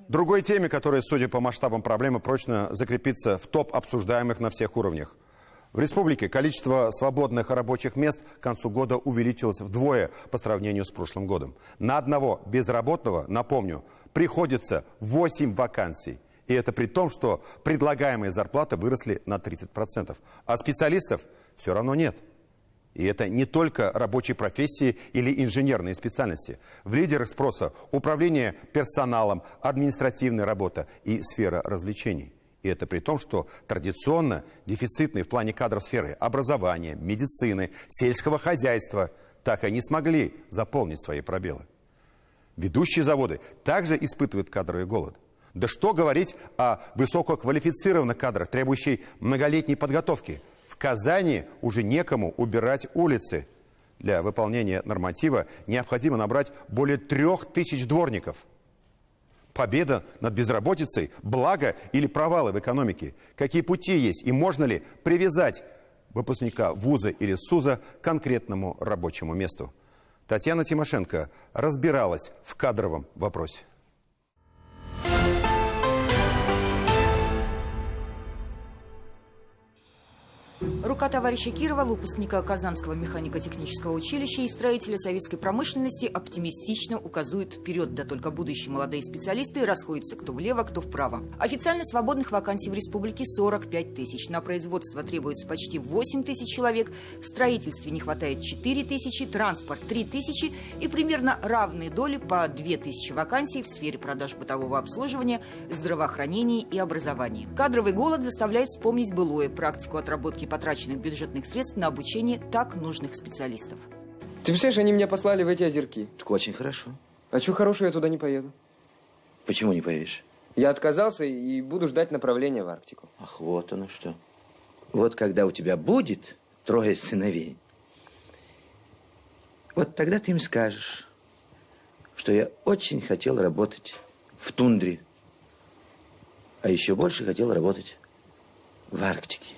Другой теме, которая, судя по масштабам проблемы, прочно закрепится в топ обсуждаемых на всех уровнях. В республике количество свободных рабочих мест к концу года увеличилось вдвое по сравнению с прошлым годом. На одного безработного, напомню, приходится 8 вакансий. И это при том, что предлагаемые зарплаты выросли на 30%. А специалистов все равно нет. И это не только рабочие профессии или инженерные специальности. В лидерах спроса управление персоналом, административная работа и сфера развлечений. И это при том, что традиционно дефицитные в плане кадров сферы образования, медицины, сельского хозяйства так и не смогли заполнить свои пробелы. Ведущие заводы также испытывают кадровый голод. Да что говорить о высококвалифицированных кадрах, требующих многолетней подготовки. В Казани уже некому убирать улицы. Для выполнения норматива необходимо набрать более 3000 дворников. Победа над безработицей, благо или провалы в экономике? Какие пути есть и можно ли привязать выпускника вуза или СУЗа к конкретному рабочему месту? Татьяна Тимошенко разбиралась в кадровом вопросе. Рука товарища Кирова, выпускника Казанского механико-технического училища и строителя советской промышленности, оптимистично указывает вперед, да только будущие молодые специалисты расходятся кто влево, кто вправо. Официально свободных вакансий в республике 45 тысяч. На производство требуется почти 8 тысяч человек, в строительстве не хватает 4 тысячи, транспорт 3 тысячи и примерно равные доли по 2 тысячи вакансий в сфере продаж бытового обслуживания, здравоохранения и образования. Кадровый голод заставляет вспомнить былое, практику отработки потраченных бюджетных средств на обучение так нужных специалистов. Ты представляешь, они меня послали в эти озерки. Так очень хорошо. А что хорошего, я туда не поеду. Почему не поедешь? Я отказался и буду ждать направления в Арктику. Ах, вот оно что. Вот когда у тебя будет 3 сыновей, вот тогда ты им скажешь, что я очень хотел работать в тундре, а еще больше хотел работать в Арктике.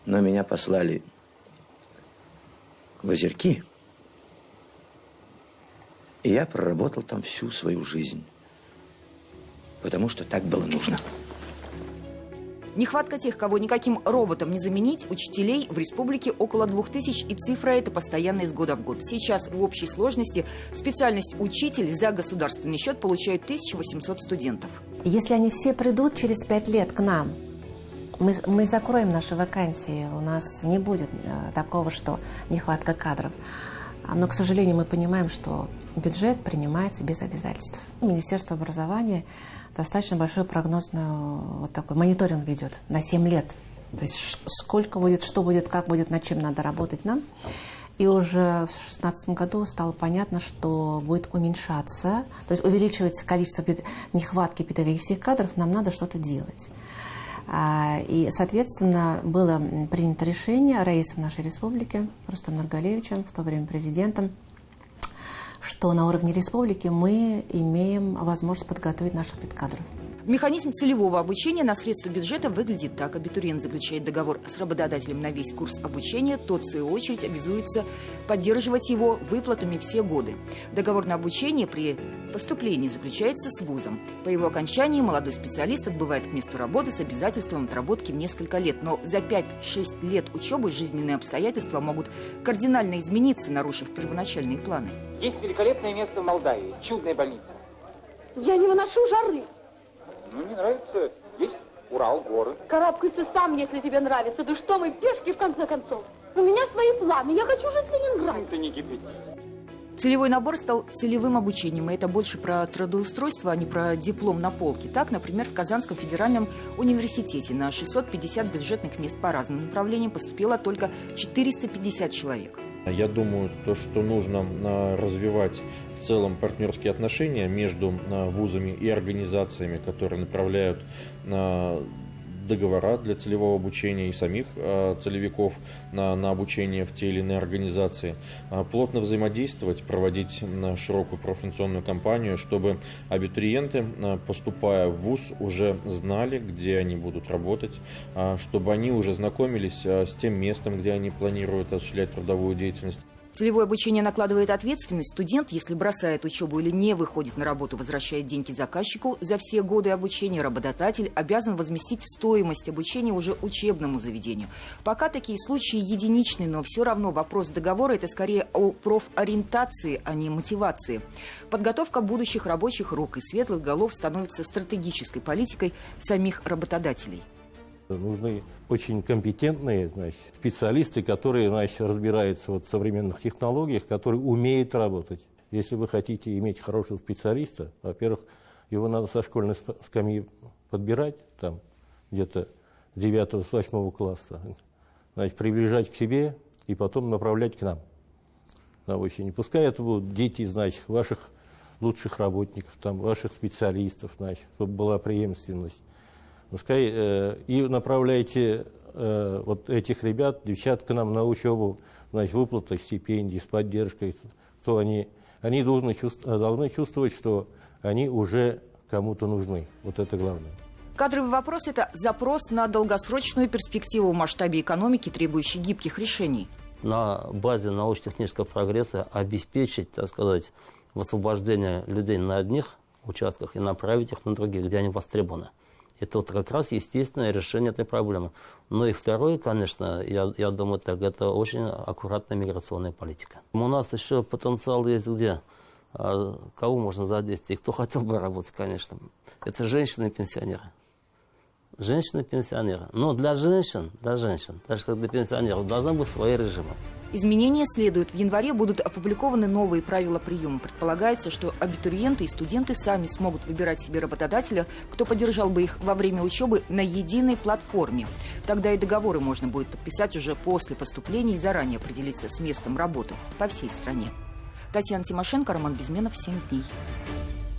Но меня послали в озерки, и я проработал там всю свою жизнь, потому что так было нужно. Нехватка тех, кого никаким роботом не заменить, учителей в республике около 2000, и цифра эта постоянно из года в год. Сейчас в общей сложности специальность учитель за государственный счет получают 1800 студентов. Если они все придут через 5 лет к нам, мы закроем наши вакансии, у нас не будет такого, что нехватка кадров. Но, к сожалению, мы понимаем, что бюджет принимается без обязательств. Министерство образования достаточно большой прогнозный вот такой мониторинг ведет на 7 лет. То есть сколько будет, что будет, как будет, над чем надо работать нам. И уже в 2016 году стало понятно, что будет уменьшаться, то есть увеличивается количество нехватки педагогических кадров, нам надо что-то делать. И, соответственно, было принято решение Раисом нашей республики, Рустамом Нургалиевичем, в то время президентом, что на уровне республики мы имеем возможность подготовить наших педкадров. Механизм целевого обучения на средства бюджета выглядит так. Абитуриент заключает договор с работодателем на весь курс обучения, тот, в свою очередь, обязуется поддерживать его выплатами все годы. Договор на обучение при поступлении заключается с вузом. По его окончании молодой специалист отбывает к месту работы с обязательством отработки в несколько лет. Но за 5-6 лет учебы жизненные обстоятельства могут кардинально измениться, нарушив первоначальные планы. Есть великолепное место в Молдавии, чудная больница. Я не выношу жары. Ну, не нравится. Есть Урал, горы. Карабкайся сам, если тебе нравится. Да что мы, пешки, в конце концов. У меня свои планы. Я хочу жить в Ленинграде. Ты не гипотетически. Целевой набор стал целевым обучением, и это больше про трудоустройство, а не про диплом на полке. Так, например, в Казанском федеральном университете на 650 бюджетных мест по разным направлениям поступило только 450 человек. Я думаю, то, что нужно развивать в целом партнерские отношения между вузами и организациями, которые направляют договора для целевого обучения и самих целевиков на обучение в те или иные организации, плотно взаимодействовать, проводить широкую профориентационную кампанию, чтобы абитуриенты, поступая в вуз, уже знали, где они будут работать, чтобы они уже знакомились с тем местом, где они планируют осуществлять трудовую деятельность. Целевое обучение накладывает ответственность. Студент, если бросает учебу или не выходит на работу, возвращает деньги заказчику. За все годы обучения работодатель обязан возместить стоимость обучения уже учебному заведению. Пока такие случаи единичны, но все равно вопрос договора – это скорее о профориентации, а не мотивации. Подготовка будущих рабочих рук и светлых голов становится стратегической политикой самих работодателей. Нужны очень компетентные, специалисты, которые, разбираются в современных технологиях, которые умеют работать. Если вы хотите иметь хорошего специалиста, во-первых, его надо со школьной скамьи подбирать, там где-то с 9-8 класса, приближать к себе и потом направлять к нам на обучение. Пускай это будут дети, ваших лучших работников, ваших специалистов, чтобы была преемственность. Пускай и направляйте вот этих ребят, девчат к нам на учебу, выплатой стипендий, с поддержкой. Что они должны чувствовать, что они уже кому-то нужны. Вот это главное. Кадровый вопрос – это запрос на долгосрочную перспективу в масштабе экономики, требующей гибких решений. На базе научно-технического прогресса обеспечить, высвобождение людей на одних участках и направить их на другие, где они востребованы. Это вот как раз естественное решение этой проблемы. Ну и второе, конечно, я думаю, это очень аккуратная миграционная политика. У нас еще потенциал есть где? Кого можно задействовать? И кто хотел бы работать, конечно. Это женщины и пенсионеры. Женщины и пенсионеры. Но для женщин, даже как для пенсионеров, должны быть свои режимы. Изменения следуют. В январе будут опубликованы новые правила приема. Предполагается, что абитуриенты и студенты сами смогут выбирать себе работодателя, кто поддержал бы их во время учебы на единой платформе. Тогда и договоры можно будет подписать уже после поступления и заранее определиться с местом работы по всей стране. Татьяна Тимошенко, Роман Безменов, 7 дней.